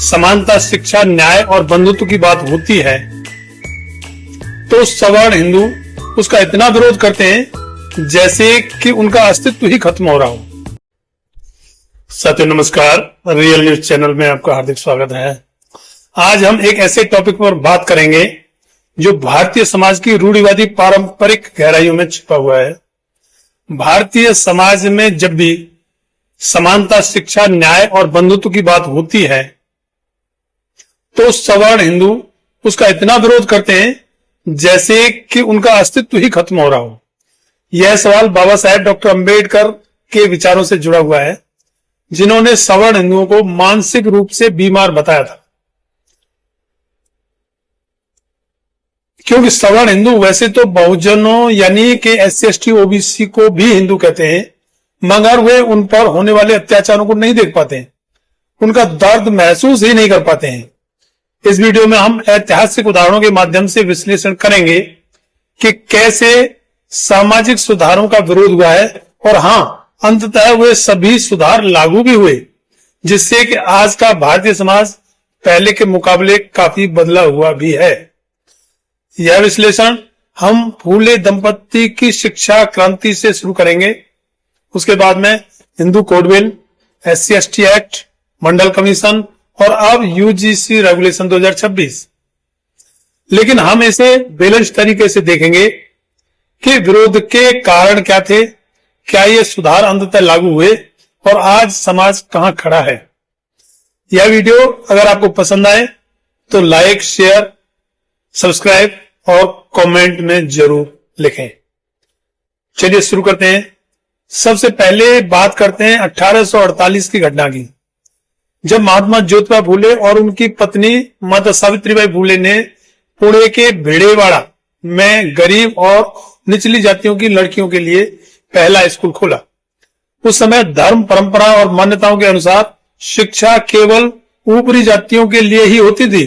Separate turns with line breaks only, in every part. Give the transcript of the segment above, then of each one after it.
समानता, शिक्षा, न्याय और बंधुत्व की बात होती है तो सवर्ण हिंदू उसका इतना विरोध करते हैं जैसे कि उनका अस्तित्व ही खत्म हो रहा हो। साथियों नमस्कार, रियल न्यूज चैनल में आपका हार्दिक स्वागत है। आज हम एक ऐसे टॉपिक पर बात करेंगे जो भारतीय समाज की रूढ़िवादी पारंपरिक गहराइयों में छिपा हुआ है। भारतीय समाज में जब भी समानता, शिक्षा, न्याय और बंधुत्व की बात होती है तो सवर्ण हिंदू उसका इतना विरोध करते हैं जैसे कि उनका अस्तित्व ही खत्म हो रहा हो। यह सवाल बाबा साहेब डॉक्टर अंबेडकर के विचारों से जुड़ा हुआ है, जिन्होंने सवर्ण हिंदुओं को मानसिक रूप से बीमार बताया था। क्योंकि सवर्ण हिंदू वैसे तो बहुजनों यानी कि SC ST OBC को भी हिंदू कहते हैं, मगर वे उन पर होने वाले अत्याचारों को नहीं देख पाते हैं, उनका दर्द महसूस ही नहीं कर पाते हैं। इस वीडियो में हम ऐतिहासिक उदाहरणों के माध्यम से विश्लेषण करेंगे कि कैसे सामाजिक सुधारों का विरोध हुआ है और अंततः वे सभी सुधार लागू भी हुए, जिससे कि आज का भारतीय समाज पहले के मुकाबले काफी बदला हुआ भी है। यह विश्लेषण हम फूले दंपति की शिक्षा क्रांति से शुरू करेंगे, उसके बाद में Hindu code bill, SC ST act, Mandal commission और अब UGC रेगुलेशन 2026। लेकिन हम इसे बैलेंस तरीके से देखेंगे कि विरोध के कारण क्या थे, क्या ये सुधार अंततः लागू हुए और आज समाज कहां खड़ा है। यह वीडियो अगर आपको पसंद आए तो लाइक, शेयर, सब्सक्राइब और कमेंट में जरूर लिखें। चलिए शुरू करते हैं। सबसे पहले बात करते हैं 1848 की घटना की, जब महात्मा ज्योतिबा फूले और उनकी पत्नी माता सावित्रीबाई फूले ने पुणे के भिड़ेवाड़ा में गरीब और निचली जातियों की लड़कियों के लिए पहला स्कूल खोला। उस समय धर्म, परंपरा और मान्यताओं के अनुसार शिक्षा केवल ऊपरी जातियों के लिए ही होती थी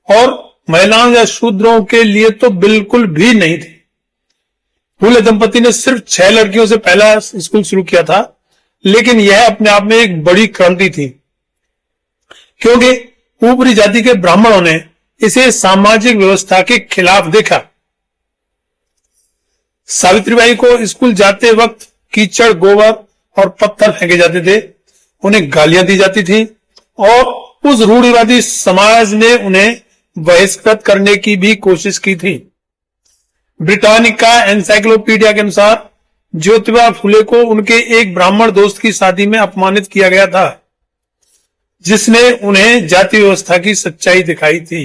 और महिलाओं या शूद्रों के लिए तो बिल्कुल भी नहीं थी। फूले दंपति ने सिर्फ 6 लड़कियों से पहला स्कूल शुरू किया था, लेकिन यह अपने आप में एक बड़ी क्रांति थी, क्योंकि ऊपरी जाति के ब्राह्मणों ने इसे सामाजिक व्यवस्था के खिलाफ देखा। सावित्रीबाई को स्कूल जाते वक्त कीचड़, गोबर और पत्थर फेंके जाते थे, उन्हें गालियां दी जाती थी और उस रूढ़िवादी समाज ने उन्हें बहिष्कृत करने की भी कोशिश की थी। ब्रिटानिका एनसाइक्लोपीडिया के अनुसार ज्योतिबा फूले को उनके एक ब्राह्मण दोस्त की शादी में अपमानित किया गया था, जिसने उन्हें जाति व्यवस्था की सच्चाई दिखाई थी।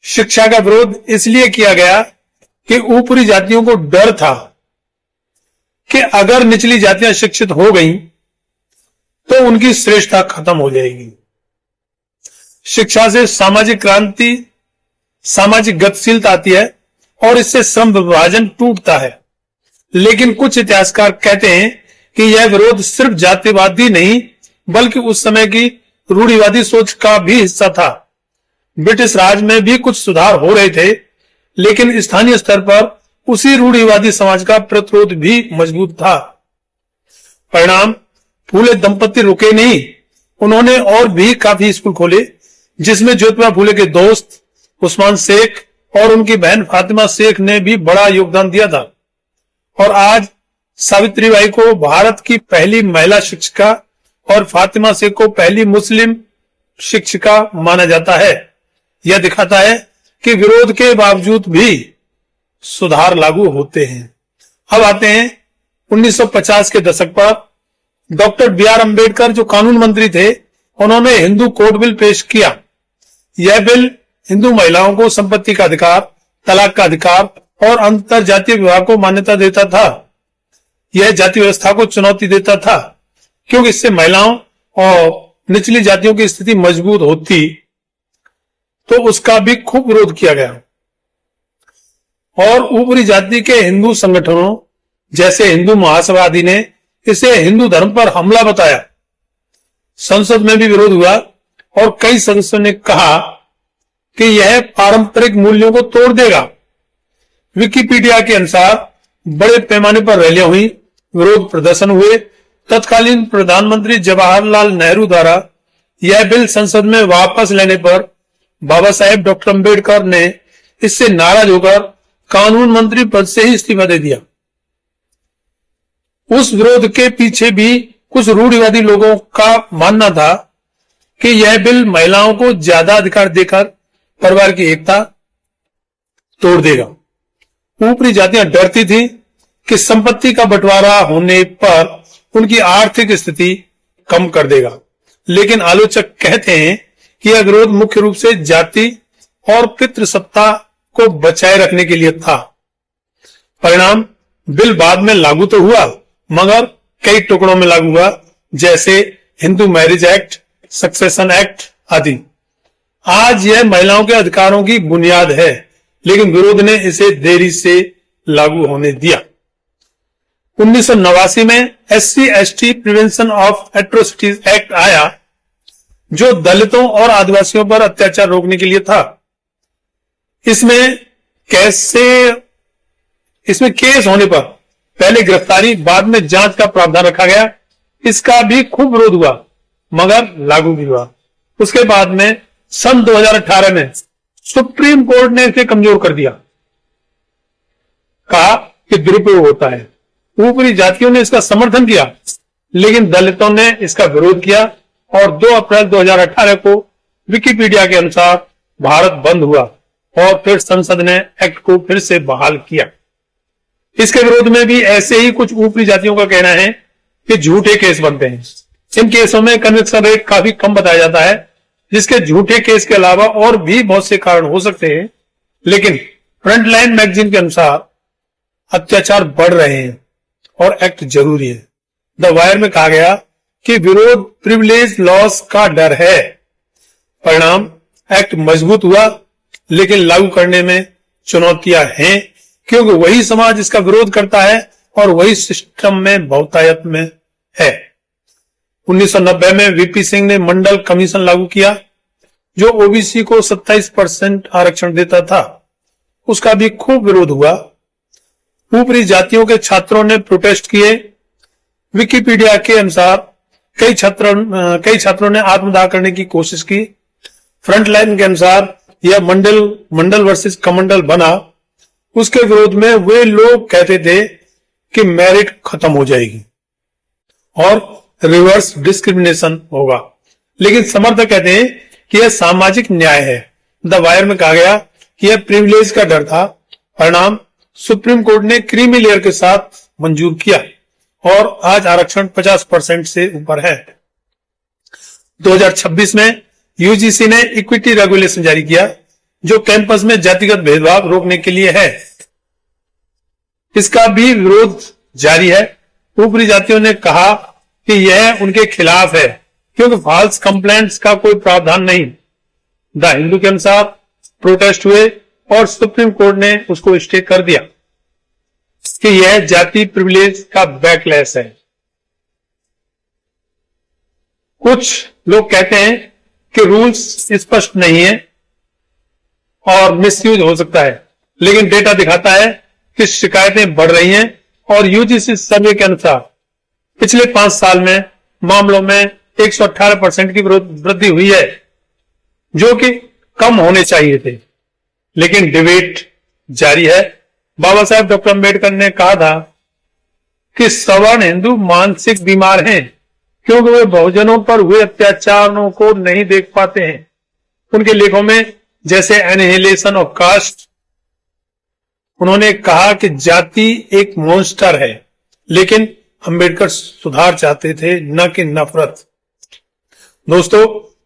शिक्षा का विरोध इसलिए किया गया कि ऊपरी जातियों को डर था कि अगर निचली जातियां शिक्षित हो गईं तो उनकी श्रेष्ठता खत्म हो जाएगी। शिक्षा से सामाजिक क्रांति, सामाजिक गतिशीलता आती है और इससे श्रम विभाजन टूटता है। लेकिन कुछ इतिहासकार कहते हैं कि यह विरोध सिर्फ जातिवादी नहीं बल्कि उस समय की रूढ़िवादी सोच का भी हिस्सा था। ब्रिटिश राज में भी कुछ सुधार हो रहे थे, लेकिन स्थानीय स्तर पर उसी रूढ़िवादी समाज का प्रतिरोध भी मजबूत था। परिणाम, फूले दंपति रुके नहीं, उन्होंने और भी काफी स्कूल खोले, जिसमें ज्योतिबा फूले के दोस्त उस्मान शेख और उनकी बहन फातिमा शेख ने भी बड़ा योगदान दिया था। और आज सावित्रीबाई को भारत की पहली महिला शिक्षिका और फातिमा शेख को पहली मुस्लिम शिक्षिका माना जाता है। यह दिखाता है कि विरोध के बावजूद भी सुधार लागू होते हैं। अब आते हैं 1950 के दशक पर। डॉक्टर BR अम्बेडकर जो कानून मंत्री थे, उन्होंने हिंदू कोड बिल पेश किया। यह बिल हिंदू महिलाओं को संपत्ति का अधिकार, तलाक का अधिकार और अंतर जातीय विवाह को मान्यता देता था। यह जाति व्यवस्था को चुनौती देता था, क्योंकि इससे महिलाओं और निचली जातियों की स्थिति मजबूत होती, तो उसका भी खूब विरोध किया गया। और ऊपरी जाति के हिंदू संगठनों जैसे हिंदू महासभा आदि ने इसे हिंदू धर्म पर हमला बताया। संसद में भी विरोध हुआ और कई सदस्यों ने कहा कि यह पारंपरिक मूल्यों को तोड़ देगा। विकिपीडिया के अनुसार बड़े पैमाने पर रैलियां हुई, विरोध प्रदर्शन हुए। तत्कालीन प्रधानमंत्री जवाहरलाल नेहरू द्वारा यह बिल संसद में वापस लेने पर बाबा साहेब डॉक्टर अंबेडकर ने इससे नाराज होकर कानून मंत्री पद से ही इस्तीफा दे दिया। उस विरोध के पीछे भी कुछ रूढ़िवादी लोगों का मानना था कि यह बिल महिलाओं को ज्यादा अधिकार देकर परिवार की एकता तोड़ देगा। ऊपरी जातियां डरती थी कि संपत्ति का बंटवारा होने पर उनकी आर्थिक स्थिति कम कर देगा, लेकिन आलोचक कहते हैं कि यह विरोध मुख्य रूप से जाति और पितृसत्ता को बचाए रखने के लिए था। परिणाम, बिल बाद में लागू तो हुआ मगर कई टुकड़ों में लागू हुआ, जैसे Hindu marriage act, succession act आदि। आज यह महिलाओं के अधिकारों की बुनियाद है, लेकिन विरोध ने इसे देरी से लागू होने दिया। 1989 में SC/ST prevention of atrocities act आया, जो दलितों और आदिवासियों पर अत्याचार रोकने के लिए था। इसमें केस होने पर पहले गिरफ्तारी बाद में जांच का प्रावधान रखा गया। इसका भी खूब विरोध हुआ मगर लागू भी हुआ। उसके बाद में सन 2018 में सुप्रीम कोर्ट ने इसे कमजोर कर दिया, कहा कि दुरुपयोग होता है। ऊपरी जातियों ने इसका समर्थन किया, लेकिन दलितों ने इसका विरोध किया और 2 अप्रैल 2018 को विकिपीडिया के अनुसार भारत बंद हुआ और फिर संसद ने एक्ट को फिर से बहाल किया। इसके विरोध में भी ऐसे ही कुछ ऊपरी जातियों का कहना है कि झूठे केस बनते हैं। इन केसों में कन्विक्शन रेट काफी कम बताया जाता है, जिसके झूठे केस के अलावा और भी बहुत से कारण हो सकते हैं, लेकिन फ्रंटलाइन मैगजीन के अनुसार अत्याचार बढ़ रहे हैं और एक्ट जरूरी है। द वायर में कहा गया कि विरोध प्रिविलेज लॉस का डर है। परिणाम, एक्ट मजबूत हुआ, लेकिन लागू करने में चुनौतियां हैं, क्योंकि वही समाज इसका विरोध करता है और वही सिस्टम में बहुतायत में है। 1990 में वीपी सिंह ने मंडल कमीशन लागू किया, जो ओबीसी को 27% आरक्षण देता था। उसका भी खूब विरोध हुआ। ऊपरी जातियों के छात्रों ने प्रोटेस्ट किए। विकिपीडिया के अनुसार कई छात्रों ने आत्मदाह करने की कोशिश की। फ्रंटलाइन के अनुसार यह मंडल वर्सेस कमंडल बना। उसके विरोध में वे लोग कहते थे कि मेरिट खत्म हो जाएगी और रिवर्स डिस्क्रिमिनेशन होगा, लेकिन समर्थक कहते हैं कि यह सामाजिक न्याय है। द वायर में कहा गया कि यह प्रिविलेज का डर था। परिणाम, सुप्रीम कोर्ट ने क्रीमी लेयर के साथ मंजूर किया और आज आरक्षण 50% से ऊपर है। 2026 में यूजीसी ने इक्विटी रेगुलेशन जारी किया, जो कैंपस में जातिगत भेदभाव रोकने के लिए है। इसका भी विरोध जारी है। ऊपरी जातियों ने कहा कि यह उनके खिलाफ है, क्योंकि फॉल्स कंप्लेंट्स का कोई प्रावधान नहीं। द हिंदू के अनुसार प्रोटेस्ट हुए और सुप्रीम कोर्ट ने उसको स्टे कर दिया कि यह जाति प्रिविलेज का बैकलैश है। कुछ लोग कहते हैं कि रूल्स स्पष्ट नहीं है और मिसयूज हो सकता है, लेकिन डेटा दिखाता है कि शिकायतें बढ़ रही हैं और यूजीसी सर्वे के अनुसार पिछले 5 साल में मामलों में 118% की वृद्धि हुई है, जो कि कम होने चाहिए थे, लेकिन डिबेट जारी है। बाबा साहेब डॉक्टर अंबेडकर ने कहा था कि सवर्ण हिंदू मानसिक बीमार हैं, क्योंकि वे बहुजनों पर हुए अत्याचारों को नहीं देख पाते हैं। उनके लेखों में जैसे एनिहिलेशन ऑफ कास्ट, उन्होंने कहा कि जाति एक मॉन्स्टर है, लेकिन अंबेडकर सुधार चाहते थे, न कि नफरत। दोस्तों,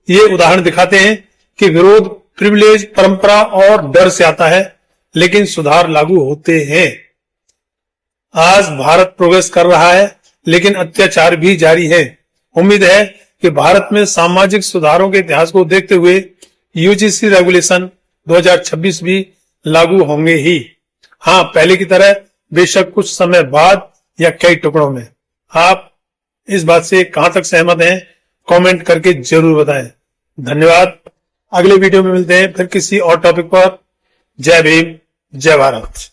ये उदाहरण दिखाते हैं कि विरोध प्रिविलेज, परंपरा और डर से आता है, लेकिन सुधार लागू होते हैं। आज भारत प्रोग्रेस कर रहा है, लेकिन अत्याचार भी जारी है। उम्मीद है कि भारत में सामाजिक सुधारों के इतिहास को देखते हुए यूजीसी रेगुलेशन 2026 भी लागू होंगे ही। हाँ, पहले की तरह बेशक कुछ समय बाद या कई टुकड़ों में। आप इस बात से कहां तक सहमत हैं, कमेंट करके जरूर बताएं। धन्यवाद। अगले वीडियो में मिलते हैं फिर किसी और टॉपिक पर। जय भीम, जय भारत।